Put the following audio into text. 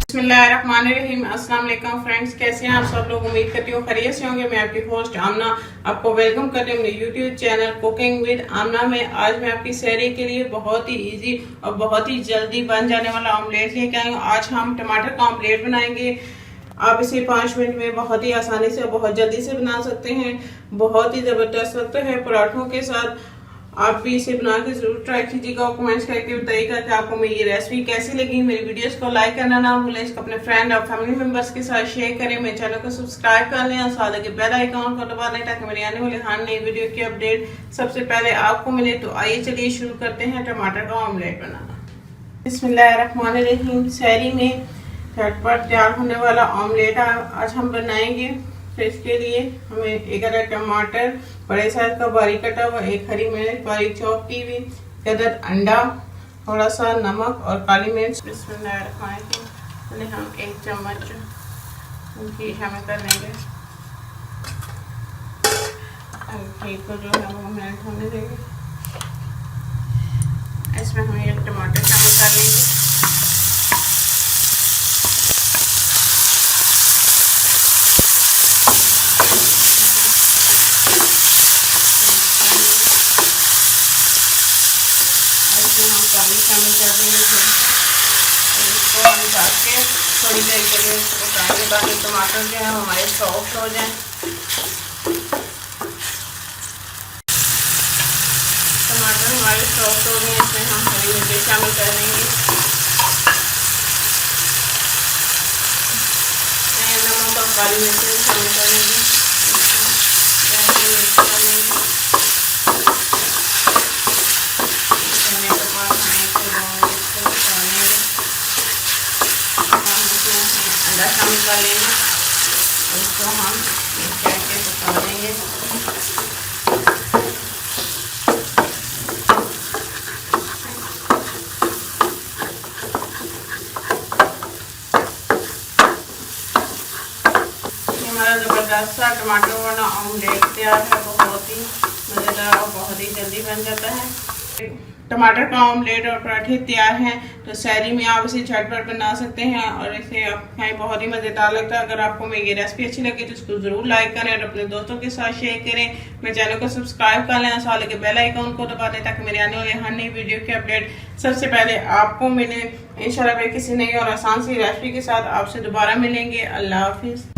बिस्मिल्लाहिर्रहमानिर्रहीम। अस्सलाम वालेकुम फ्रेंड्स, कैसे हैं आप सब लोग। उम्मीद करती हूँ खैरियत से होंगे। मैं आपकी होस्ट आमना आपको वेलकम करती हूँ मेरे यूट्यूब चैनल कुकिंग विद आमना में। आज मैं आपकी सहरी के लिए बहुत ही इजी और बहुत ही जल्दी बन जाने वाला ऑमलेट लेके आई हूँ। आज हम टमाटर का ऑमलेट बनाएंगे। आप इसे 5 मिनट में बहुत ही आसानी से और बहुत जल्दी से बना सकते हैं। बहुत ही ज़बरदस्त लगता है पराठों के साथ। आप भी इसे बना के जरूर ट्राई कीजिएगा और कमेंट्स करके बताइएगा कि आपको मेरी ये रेसिपी कैसी लगी। मेरी वीडियोस को लाइक करना ना भूलें, इसको अपने फ्रेंड और फैमिली मेंबर्स के साथ शेयर करें। मेरे चैनल को सब्सक्राइब कर लें और साथ लगे बेल आइकन को दबा दें ताकि मेरी आने वाली हर नई वीडियो की अपडेट सबसे पहले आपको मिले। तो आइए चलिए शुरू करते हैं टमाटर का ऑमलेट बनाना। बिस्मिल्लाहिर्रहमानिर्रहीम। सहरी में झटपट तैयार होने वाला ऑमलेट आज हम बनाएंगे। तो इसके लिए हमें 1 अदद टमाटर बड़े साइज का बारीक कटा हुआ, 1 हरी मिर्च बारीक चॉप की हुई, 1 अदद अंडा, थोड़ा सा नमक और काली मिर्च। पहले हम 1 चम्मच घी शामिल कर लेंगे। घी को जो है वो मेल्ट होने देंगे। इसमें हम 1 टमाटर शामिल कर लेंगे। पानी शामिल कर देंगे और इसको हम ढक के थोड़ी देर के लिए पकाएंगे ताकि टमाटर जो है हमारे सॉफ्ट हो जाएं। टमाटर हमारे सॉफ्ट हो गए, इसमें हम हरी मिर्च शामिल कर देंगे। नमक और काली मिर्च शामिल कर देंगे। अंडा शामिल कर लेंगे और इसको हम मिक्स करके पका देंगे। हमारा ज़बरदस्त सा टमाटर वाला ऑमलेट तैयार है। बहुत ही मज़ेदार और बहुत ही जल्दी बन जाता है। टमाटर का ऑमलेट और पराठे तैयार हैं। तो सहरी में आप इसे झटपट बना सकते हैं और इसे आप खाएं, बहुत ही मज़ेदार लगता है। अगर आपको मेरी ये रेसिपी अच्छी लगी तो इसको ज़रूर लाइक करें और अपने दोस्तों के साथ शेयर करें। मेरे चैनल को सब्सक्राइब कर लें और साथ लगे बेल आइकन को दबा दें ताकि मेरे आने वाले हर नई वीडियो की अपडेट सबसे पहले आपको मिले। इंशाल्लाह फिर किसी नई और आसान सी रेसिपी के साथ आपसे दोबारा मिलेंगे। अल्लाह हाफिज़।